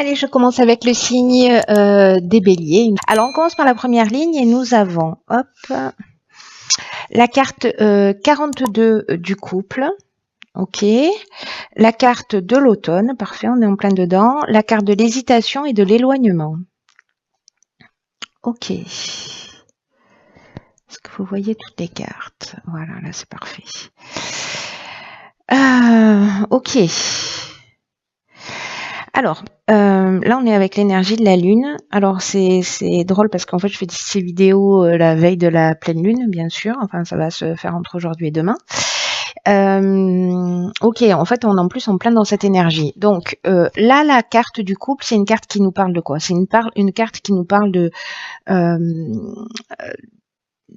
Allez, je commence avec le signe des béliers. Alors, on commence par la première ligne et nous avons, hop, la carte 42 du couple. Ok. La carte de l'automne. Parfait, on est en plein dedans. La carte de l'hésitation et de l'éloignement. Ok. Est-ce que vous voyez toutes les cartes? Voilà, là, c'est parfait. Ok. Alors, là, on est avec l'énergie de la lune. Alors, c'est drôle parce qu'en fait, je fais ces vidéos la veille de la pleine lune, bien sûr. Enfin, ça va se faire entre aujourd'hui et demain. Ok, en fait, on est en plus en plein dans cette énergie. Donc, là, la carte du couple, c'est une carte qui nous parle de quoi? C'est une carte qui nous parle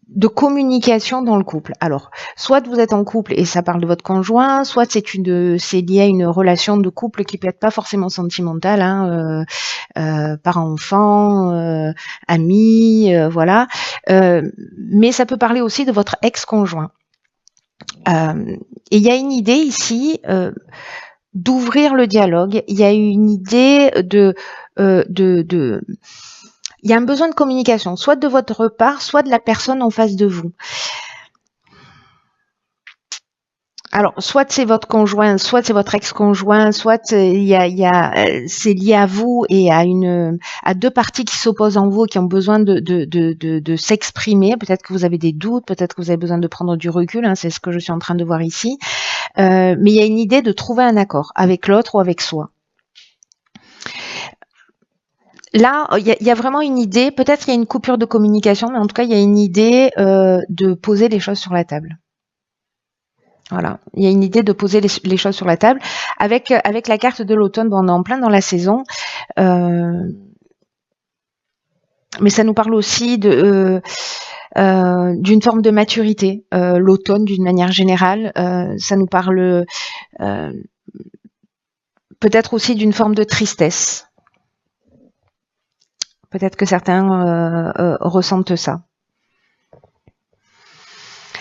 de communication dans le couple. Alors, soit vous êtes en couple et ça parle de votre conjoint, soit c'est lié à une relation de couple qui peut être pas forcément sentimentale, hein, parents-enfants, amis, voilà. Mais ça peut parler aussi de votre ex-conjoint. Et il y a une idée ici d'ouvrir le dialogue. Il y a une idée il y a un besoin de communication, soit de votre part, soit de la personne en face de vous. Alors, soit c'est votre conjoint, soit c'est votre ex-conjoint, soit c'est lié à vous et à deux parties qui s'opposent en vous, qui ont besoin de s'exprimer. Peut-être que vous avez des doutes, peut-être que vous avez besoin de prendre du recul. Hein, c'est ce que je suis en train de voir ici. Mais il y a une idée de trouver un accord avec l'autre ou avec soi. Là, il y a vraiment une idée. Peut-être il y a une coupure de communication, mais en tout cas, il y a une idée de poser les choses sur la table. Voilà, il y a une idée de poser les choses sur la table. Avec la carte de l'automne, bon, on est en plein dans la saison, mais ça nous parle aussi d'une forme de maturité. L'automne, d'une manière générale, ça nous parle peut-être aussi d'une forme de tristesse. Peut-être que certains ressentent ça.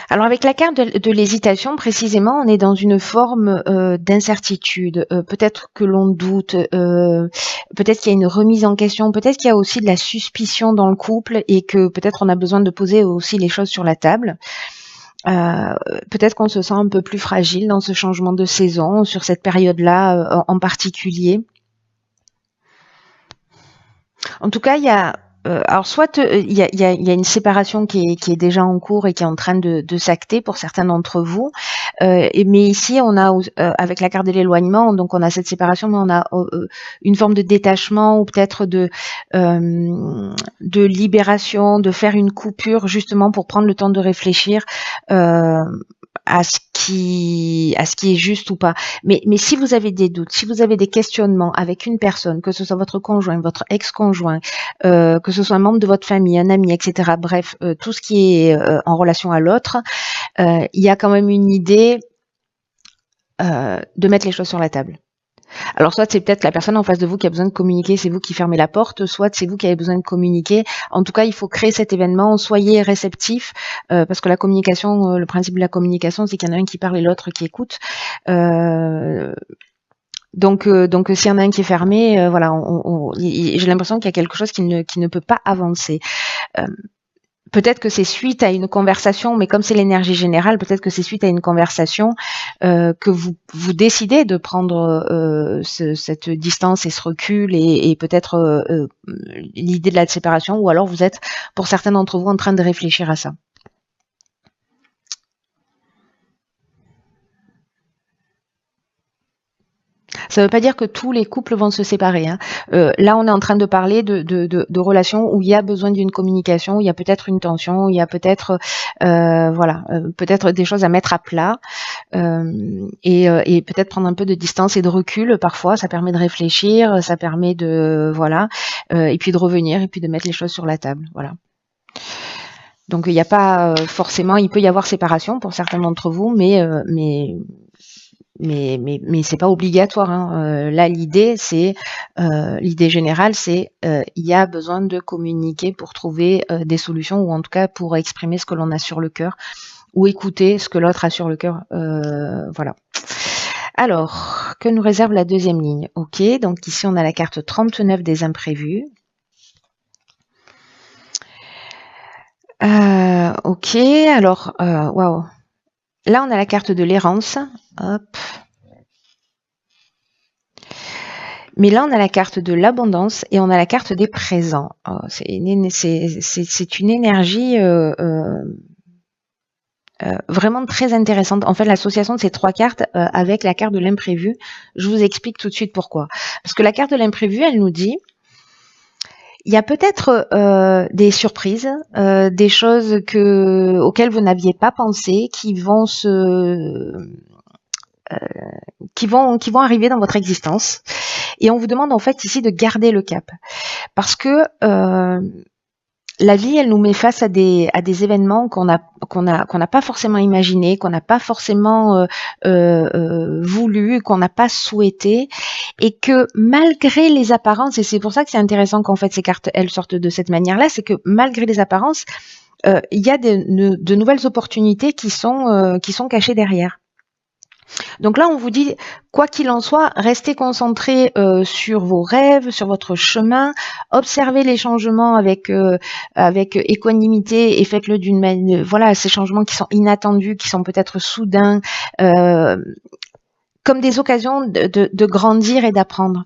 Alors avec la carte de l'hésitation, précisément, on est dans une forme d'incertitude. Peut-être que l'on doute, peut-être qu'il y a une remise en question, peut-être qu'il y a aussi de la suspicion dans le couple et que peut-être on a besoin de poser aussi les choses sur la table. Peut-être qu'on se sent un peu plus fragile dans ce changement de saison, sur cette période-là en particulier. En tout cas, il y a alors soit il y a une séparation qui est déjà en cours et qui est en train de s'acter pour certains d'entre vous, mais ici on a avec la carte de l'éloignement, donc on a cette séparation, mais on a une forme de détachement ou peut-être de libération, de faire une coupure justement pour prendre le temps de réfléchir à ce qui est juste ou pas. Mais si vous avez des doutes, si vous avez des questionnements avec une personne, que ce soit votre conjoint, votre ex-conjoint, que ce soit un membre de votre famille, un ami, etc. Bref, tout ce qui est en relation à l'autre, il y a quand même une idée de mettre les choses sur la table. Alors soit c'est peut-être la personne en face de vous qui a besoin de communiquer, c'est vous qui fermez la porte, soit c'est vous qui avez besoin de communiquer. En tout cas, il faut créer cet événement, soyez réceptifs, parce que la communication, le principe de la communication, c'est qu'il y en a un qui parle et l'autre qui écoute. Donc s'il y en a un qui est fermé, voilà, j'ai l'impression qu'il y a quelque chose qui ne peut pas avancer. Peut-être que c'est suite à une conversation, mais comme c'est l'énergie générale, peut-être que c'est suite à une conversation que vous décidez de prendre cette distance et ce recul et peut-être l'idée de la séparation, ou alors vous êtes, pour certains d'entre vous, en train de réfléchir à ça. Ça ne veut pas dire que tous les couples vont se séparer. Hein. Là, on est en train de parler de relations où il y a besoin d'une communication, où il y a peut-être une tension, où il y a peut-être peut-être des choses à mettre à plat et peut-être prendre un peu de distance et de recul. Parfois, ça permet de réfléchir, ça permet de et puis de revenir et puis de mettre les choses sur la table. Voilà. Donc il n'y a pas forcément, il peut y avoir séparation pour certains d'entre vous, mais c'est pas obligatoire. Hein. Là, l'idée générale, c'est il y a besoin de communiquer pour trouver des solutions, ou en tout cas pour exprimer ce que l'on a sur le cœur, ou écouter ce que l'autre a sur le cœur. Voilà. Alors, que nous réserve la deuxième ligne? Ok, donc ici on a la carte 39 des imprévus. Ok, alors, waouh. Là on a la carte de l'errance. Hop. Mais là, on a la carte de l'abondance et on a la carte des présents. Oh, c'est une énergie vraiment très intéressante. En fait, l'association de ces trois cartes avec la carte de l'imprévu, je vous explique tout de suite pourquoi. Parce que la carte de l'imprévu, elle nous dit, il y a peut-être des surprises, des choses auxquelles vous n'aviez pas pensé, qui vont arriver dans votre existence. Et on vous demande en fait ici de garder le cap. Parce que la vie, elle nous met face à des événements qu'on n'a pas forcément imaginé, qu'on n'a pas forcément voulu, qu'on n'a pas souhaité, et que malgré les apparences, et c'est pour ça que c'est intéressant qu'en fait ces cartes elles sortent de cette manière-là, c'est que malgré les apparences, il y a de nouvelles opportunités qui sont cachées derrière. Donc là, on vous dit, quoi qu'il en soit, restez concentrés sur vos rêves, sur votre chemin, observez les changements avec équanimité et faites-le d'une manière, voilà, ces changements qui sont inattendus, qui sont peut-être soudains, comme des occasions de grandir et d'apprendre.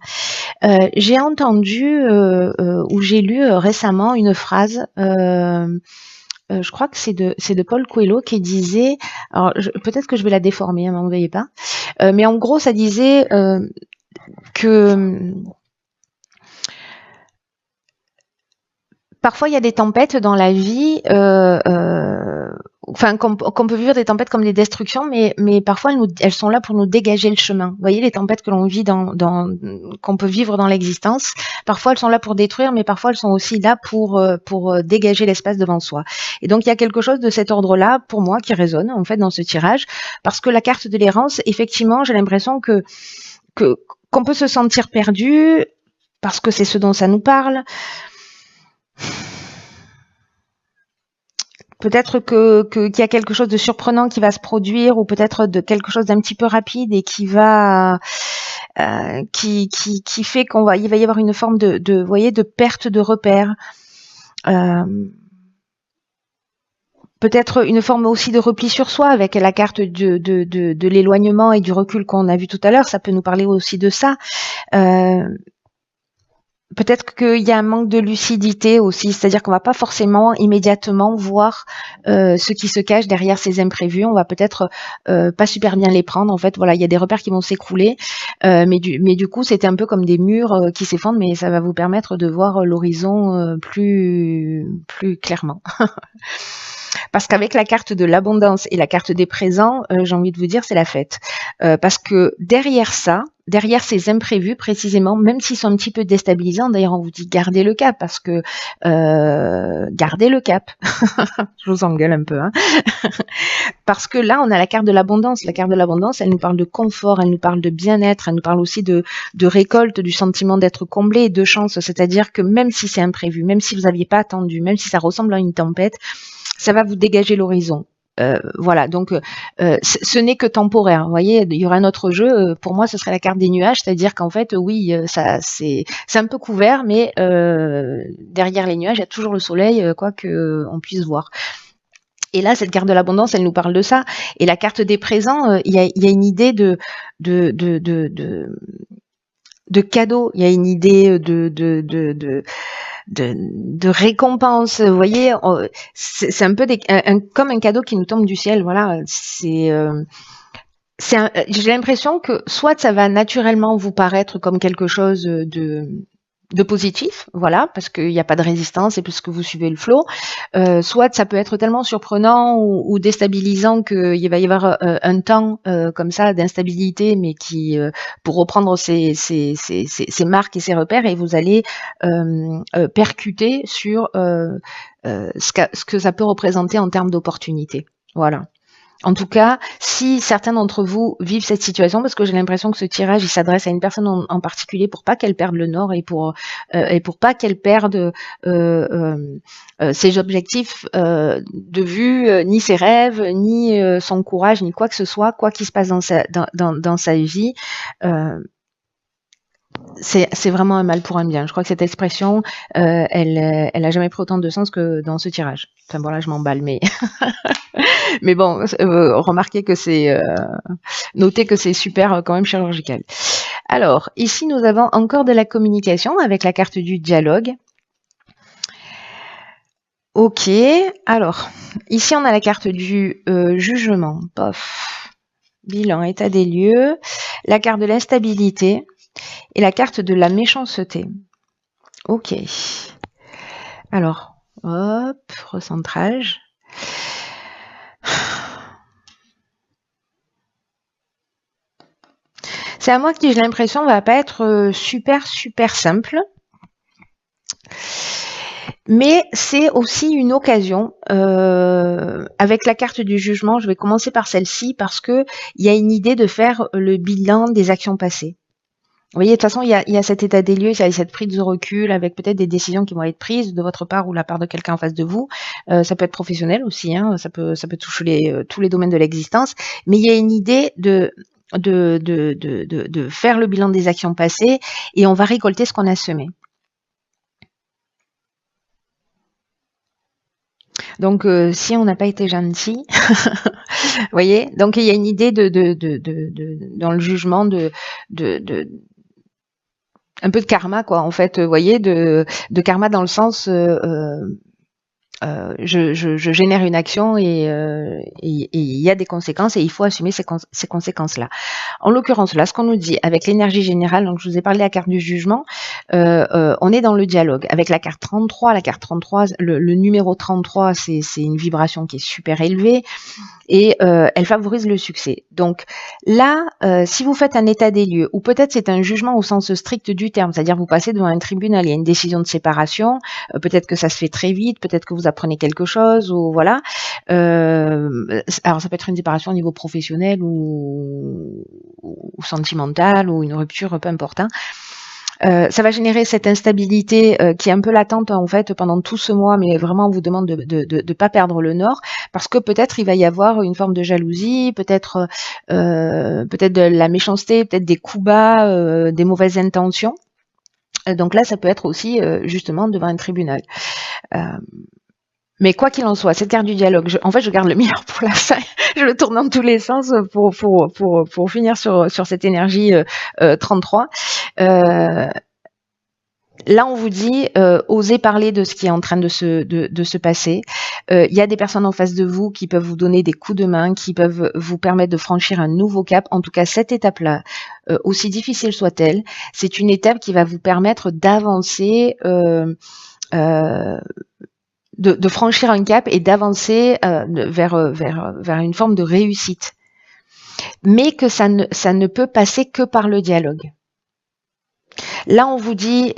J'ai entendu ou j'ai lu récemment une phrase. Je crois que c'est de Paul Coelho qui disait, alors peut-être que je vais la déformer, m'en veuillez pas, mais en gros ça disait que parfois il y a des tempêtes dans la vie, enfin qu'on peut vivre des tempêtes comme des destructions, mais parfois elles sont là pour nous dégager le chemin. Vous voyez les tempêtes que l'on vit qu'on peut vivre dans l'existence, parfois elles sont là pour détruire, mais parfois elles sont aussi là pour dégager l'espace devant soi. Et donc il y a quelque chose de cet ordre-là pour moi qui résonne en fait dans ce tirage, parce que la carte de l'errance, effectivement, j'ai l'impression qu'on peut se sentir perdu parce que c'est ce dont ça nous parle. Peut-être qu'il y a quelque chose de surprenant qui va se produire, ou peut-être de quelque chose d'un petit peu rapide et qui va qui fait il va y avoir une forme de vous voyez, de perte de repère. Peut-être une forme aussi de repli sur soi avec la carte de l'éloignement et du recul qu'on a vu tout à l'heure. Ça peut nous parler aussi de ça. Peut-être qu'il y a un manque de lucidité aussi, c'est-à-dire qu'on va pas forcément immédiatement voir ce qui se cache derrière ces imprévus. On va peut-être pas super bien les prendre. En fait, voilà, il y a des repères qui vont s'écrouler, mais du coup, c'était un peu comme des murs qui s'effondrent, mais ça va vous permettre de voir l'horizon plus clairement. Parce qu'avec la carte de l'abondance et la carte des présents, j'ai envie de vous dire, c'est la fête. Parce que derrière ça, derrière ces imprévus précisément, même s'ils sont un petit peu déstabilisants, d'ailleurs on vous dit gardez le cap, parce que gardez le cap. Je vous engueule un peu, hein. Parce que là on a la carte de l'abondance. La carte de l'abondance, elle nous parle de confort, elle nous parle de bien-être, elle nous parle aussi de récolte, du sentiment d'être comblé et de chance. C'est-à-dire que même si c'est imprévu, même si vous n'aviez pas attendu, même si ça ressemble à une tempête, ça va vous dégager l'horizon. Voilà, donc ce n'est que temporaire. Vous voyez, il y aura un autre jeu. Pour moi, ce serait la carte des nuages, c'est-à-dire qu'en fait, oui, ça c'est un peu couvert, mais derrière les nuages, il y a toujours le soleil, quoi que on puisse voir. Et là, cette carte de l'abondance, elle nous parle de ça. Et la carte des présents, il y a une idée de cadeau. Il y a une idée de récompense. Vous voyez, c'est un peu comme un cadeau qui nous tombe du ciel. Voilà, j'ai l'impression que soit ça va naturellement vous paraître comme quelque chose de positif, voilà, parce qu'il n'y a pas de résistance et parce que vous suivez le flot, soit ça peut être tellement surprenant ou déstabilisant qu'il va y avoir un temps comme ça d'instabilité, mais qui, pour reprendre ses marques et ses repères, et vous allez percuter sur ce que ça peut représenter en termes d'opportunités. Voilà. En tout cas, si certains d'entre vous vivent cette situation, parce que j'ai l'impression que ce tirage, il s'adresse à une personne en particulier pour pas qu'elle perde le nord et pour pas qu'elle perde ses objectifs de vue, ni ses rêves, ni son courage, ni quoi que ce soit, quoi qu'il se passe dans sa vie. C'est vraiment un mal pour un bien. Je crois que cette expression, elle a jamais pris autant de sens que dans ce tirage. Enfin bon, là, je m'emballe, mais mais bon, remarquez que c'est notez que c'est super quand même chirurgical. Alors, ici, nous avons encore de la communication avec la carte du dialogue. Ok, alors, ici, on a la carte du jugement. Pof. Bilan, état des lieux. La carte de l'instabilité. Et la carte de la méchanceté. Ok. Alors, hop, recentrage. C'est à moi qui j'ai l'impression va pas être super simple. Mais c'est aussi une occasion. Avec la carte du jugement, je vais commencer par celle-ci parce que il y a une idée de faire le bilan des actions passées. Vous voyez, de toute façon, il y a cet état des lieux, il y a cette prise de recul avec peut-être des décisions qui vont être prises de votre part ou la part de quelqu'un en face de vous. Ça peut être professionnel aussi, hein, ça peut toucher tous les domaines de l'existence. Mais il y a une idée de faire le bilan des actions passées et on va récolter ce qu'on a semé. Donc, si on n'a pas été gentil, vous voyez, donc il y a une idée dans le jugement un peu de karma, quoi, en fait, vous voyez, de karma dans le sens, je génère une action et il y a des conséquences et il faut assumer ces conséquences-là. En l'occurrence, là, ce qu'on nous dit avec l'énergie générale, donc je vous ai parlé de la carte du jugement, on est dans le dialogue. Avec la carte 33, le numéro 33, c'est une vibration qui est super élevée et elle favorise le succès. Donc là, si vous faites un état des lieux, ou peut-être c'est un jugement au sens strict du terme, c'est-à-dire vous passez devant un tribunal, il y a une décision de séparation, peut-être que ça se fait très vite, peut-être que vous apprenez quelque chose, ou voilà. Alors ça peut être une séparation au niveau professionnel ou sentimental, ou une rupture, peu importe. Hein. Ça va générer cette instabilité qui est un peu latente en fait pendant tout ce mois, mais vraiment on vous demande de pas perdre le nord parce que peut-être il va y avoir une forme de jalousie, peut-être de la méchanceté, peut-être des coups bas, des mauvaises intentions. Donc là, ça peut être aussi justement devant un tribunal. Mais quoi qu'il en soit, cette carte du dialogue, en fait, je garde le meilleur pour la fin. Je le tourne dans tous les sens pour finir sur cette énergie 33. Là, on vous dit, osez parler de ce qui est en train de se passer. Il y a des personnes en face de vous qui peuvent vous donner des coups de main, qui peuvent vous permettre de franchir un nouveau cap. En tout cas, cette étape-là, aussi difficile soit-elle, c'est une étape qui va vous permettre d'avancer, de franchir un cap et d'avancer vers une forme de réussite. Mais que ça ne peut passer que par le dialogue. Là, on vous dit,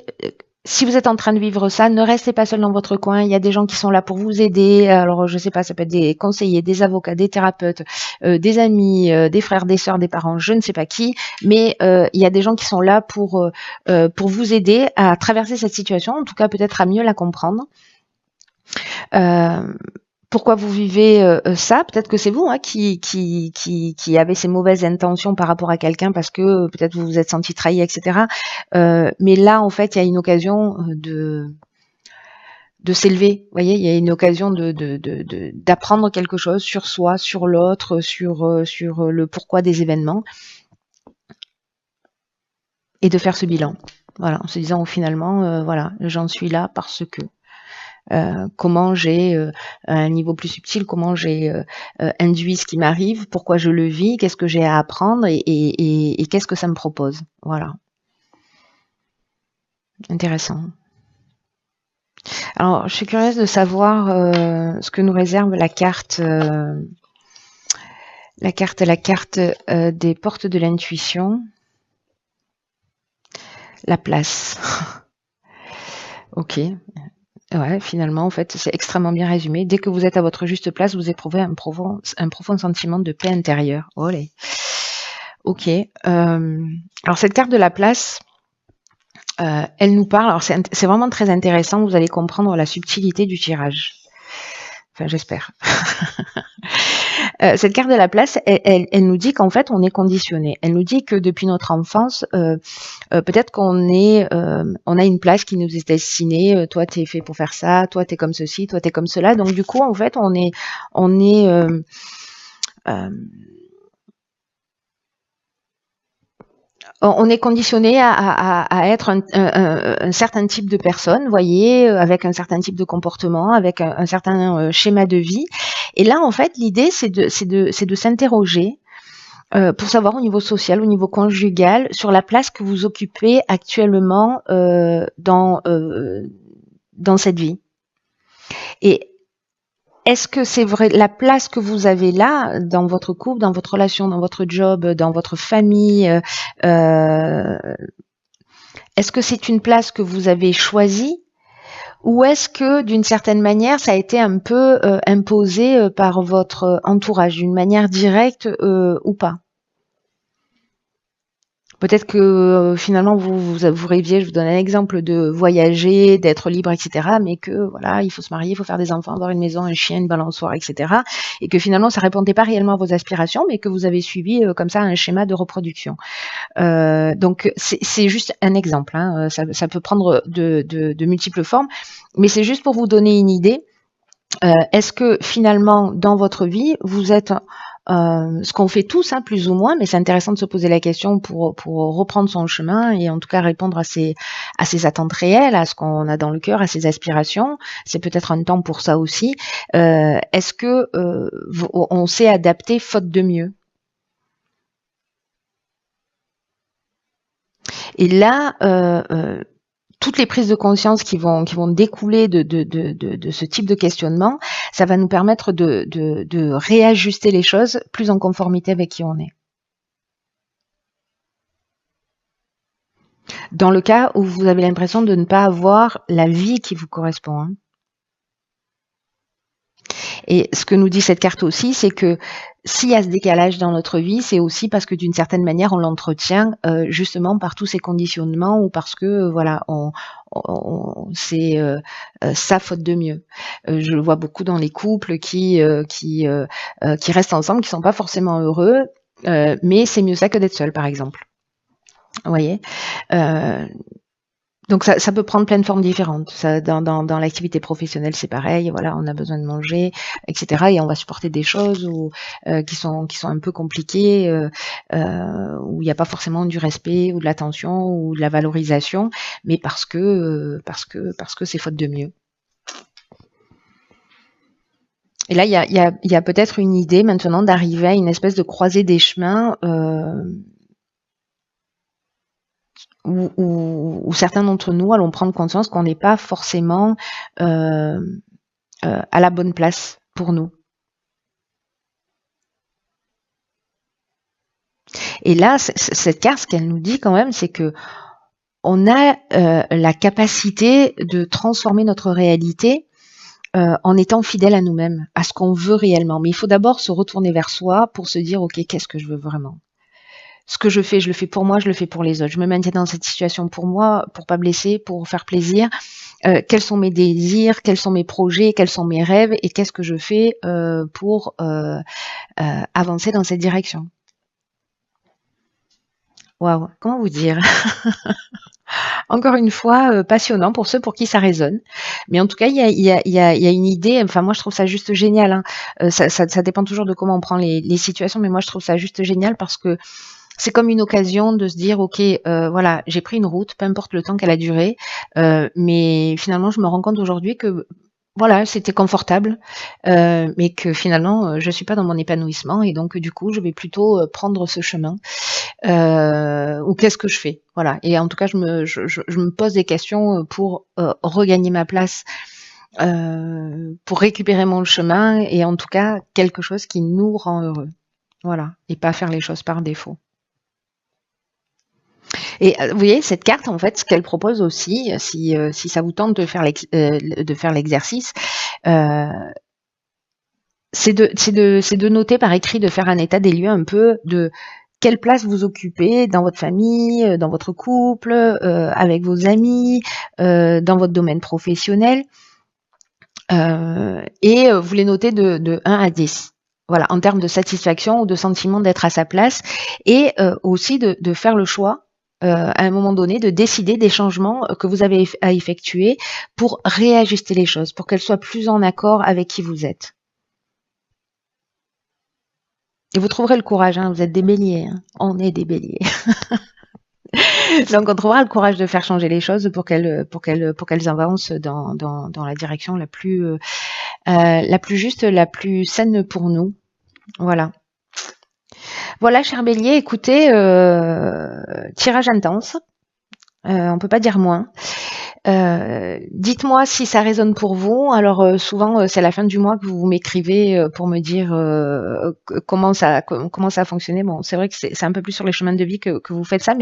si vous êtes en train de vivre ça, ne restez pas seul dans votre coin. Il y a des gens qui sont là pour vous aider. Alors, je sais pas, ça peut être des conseillers, des avocats, des thérapeutes, des amis, des frères, des sœurs, des parents, je ne sais pas qui. Mais il y a des gens qui sont là pour vous aider à traverser cette situation, en tout cas peut-être à mieux la comprendre. Pourquoi vous vivez ça? Peut-être que c'est vous hein, qui avez ces mauvaises intentions par rapport à quelqu'un parce que peut-être vous vous êtes senti trahi, etc. Mais là, en fait, il y a une occasion de s'élever. Vous voyez, il y a une occasion d'apprendre quelque chose sur soi, sur l'autre, sur le pourquoi des événements et de faire ce bilan. Voilà, en se disant finalement, voilà, j'en suis là parce que. Comment j'ai à un niveau plus subtil, comment j'ai induit ce qui m'arrive, pourquoi je le vis, qu'est-ce que j'ai à apprendre et qu'est-ce que ça me propose. Voilà. Intéressant. Alors, je suis curieuse de savoir ce que nous réserve la carte des portes de l'intuition. La place. Ok. Ouais, finalement, en fait, c'est extrêmement bien résumé. Dès que vous êtes à votre juste place, vous éprouvez un profond sentiment de paix intérieure. Olé. Ok. Alors cette carte de la place, elle nous parle. Alors c'est vraiment très intéressant. Vous allez comprendre la subtilité du tirage. Enfin, j'espère. Cette carte de la place, elle nous dit qu'en fait, on est conditionné. Elle nous dit que depuis notre enfance, peut-être on a une place qui nous est destinée. Toi, t'es fait pour faire ça. Toi, t'es comme ceci. Toi, t'es comme cela. Donc, du coup, en fait, on est euh, on est conditionné à être un certain type de personne, voyez, avec un certain type de comportement, avec un certain schéma de vie. Et là, en fait, l'idée, c'est de s'interroger pour savoir au niveau social, au niveau conjugal, sur la place que vous occupez actuellement dans cette vie. Et est-ce que c'est vrai la place que vous avez là dans votre couple, dans votre relation, dans votre job, dans votre famille est-ce que c'est une place que vous avez choisie ou est-ce que d'une certaine manière ça a été un peu imposé par votre entourage d'une manière directe ou pas? Peut-être que finalement vous rêviez, je vous donne un exemple, de voyager, d'être libre, etc. Mais que voilà, il faut se marier, il faut faire des enfants, avoir une maison, un chien, une balançoire, etc. Et que finalement ça répondait pas réellement à vos aspirations, mais que vous avez suivi comme ça un schéma de reproduction. Donc c'est juste un exemple. Hein. Ça peut prendre de multiples formes, mais c'est juste pour vous donner une idée. Est-ce que finalement dans votre vie vous êtes ce qu'on fait tous, hein, plus ou moins, mais c'est intéressant de se poser la question pour reprendre son chemin et en tout cas répondre à ses attentes réelles, à ce qu'on a dans le cœur, à ses aspirations. C'est peut-être un temps pour ça aussi. Est-ce que on s'est adapté faute de mieux? Et là, toutes les prises de conscience qui vont découler de ce type de questionnement, ça va nous permettre de réajuster les choses plus en conformité avec qui on est. Dans le cas où vous avez l'impression de ne pas avoir la vie qui vous correspond. Hein. Et ce que nous dit cette carte aussi, c'est que s'il y a ce décalage dans notre vie, c'est aussi parce que d'une certaine manière, on l'entretient justement par tous ces conditionnements ou parce que voilà, c'est sa faute de mieux. Je le vois beaucoup dans les couples qui restent ensemble, qui sont pas forcément heureux, mais c'est mieux ça que d'être seul, par exemple. Vous voyez. Donc ça peut prendre plein de formes différentes. Ça, dans l'activité professionnelle, c'est pareil. Voilà, on a besoin de manger, etc. Et on va supporter des choses qui sont un peu compliquées, où il n'y a pas forcément du respect ou de l'attention ou de la valorisation, mais parce que c'est faute de mieux. Et là, il y a peut-être une idée maintenant d'arriver à une espèce de croisée des chemins. Où certains d'entre nous allons prendre conscience qu'on n'est pas forcément à la bonne place pour nous. Et là, cette carte, ce qu'elle nous dit quand même, c'est que on a la capacité de transformer notre réalité en étant fidèle à nous-mêmes, à ce qu'on veut réellement. Mais il faut d'abord se retourner vers soi pour se dire, ok, qu'est-ce que je veux vraiment? Ce que je le fais pour moi, je le fais pour les autres. Je me maintiens dans cette situation pour moi, pour pas blesser, pour faire plaisir. Quels sont mes désirs, quels sont mes projets, quels sont mes rêves et qu'est-ce que je fais pour avancer dans cette direction. Waouh, comment vous dire? Encore une fois, passionnant pour ceux pour qui ça résonne. Mais en tout cas, il y a une idée, enfin moi je trouve ça juste génial. Hein. Ça dépend toujours de comment on prend les situations, mais moi je trouve ça juste génial parce que c'est comme une occasion de se dire, ok, voilà, j'ai pris une route, peu importe le temps qu'elle a duré, mais finalement, je me rends compte aujourd'hui que voilà, c'était confortable, mais que finalement, je suis pas dans mon épanouissement et donc du coup, je vais plutôt prendre ce chemin. Ou qu'est-ce que je fais? Voilà. Et en tout cas, je me pose des questions pour regagner ma place, pour récupérer mon chemin et en tout cas quelque chose qui nous rend heureux. Voilà, et pas faire les choses par défaut. Et vous voyez, cette carte, en fait, ce qu'elle propose aussi, si ça vous tente de faire l'exercice, c'est de noter par écrit, de faire un état des lieux un peu de quelle place vous occupez dans votre famille, dans votre couple, avec vos amis, dans votre domaine professionnel. Et vous les notez de 1 à 10. Voilà, en termes de satisfaction ou de sentiment d'être à sa place. Et aussi de faire le choix, à un moment donné, de décider des changements que vous avez à effectuer pour réajuster les choses, pour qu'elles soient plus en accord avec qui vous êtes. Et vous trouverez le courage, hein, vous êtes des béliers, hein. On est des béliers. Donc on trouvera le courage de faire changer les choses pour qu'elles avancent dans la direction la plus juste, la plus saine pour nous. Voilà. Voilà, cher bélier, écoutez, tirage intense. On peut pas dire moins. Dites-moi si ça résonne pour vous. Alors souvent c'est à la fin du mois que vous m'écrivez pour me dire comment ça a fonctionné. Bon, c'est vrai que c'est un peu plus sur les chemins de vie que vous faites ça,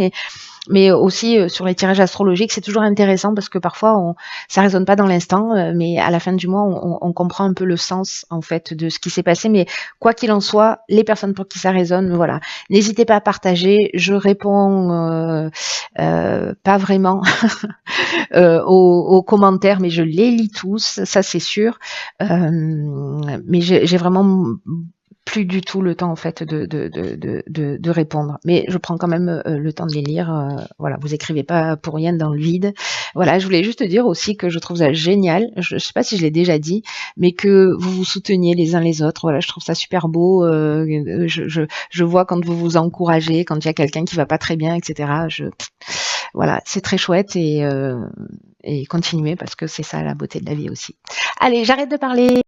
mais aussi sur les tirages astrologiques, c'est toujours intéressant parce que parfois ça résonne pas dans l'instant, mais à la fin du mois on comprend un peu le sens en fait de ce qui s'est passé. Mais quoi qu'il en soit, les personnes pour qui ça résonne, voilà, n'hésitez pas à partager. Je réponds pas vraiment aux commentaires, mais je les lis tous, ça c'est sûr. Mais j'ai vraiment plus du tout le temps en fait de répondre, mais je prends quand même le temps de les lire. Voilà, vous écrivez pas pour rien dans le vide. Voilà, je voulais juste dire aussi que je trouve ça génial. Je sais pas si je l'ai déjà dit, mais que vous vous souteniez les uns les autres. Voilà, je trouve ça super beau. Je vois quand vous vous encouragez, quand il y a quelqu'un qui va pas très bien, etc. Voilà, c'est très chouette et continuez parce que c'est ça la beauté de la vie aussi. Allez, j'arrête de parler.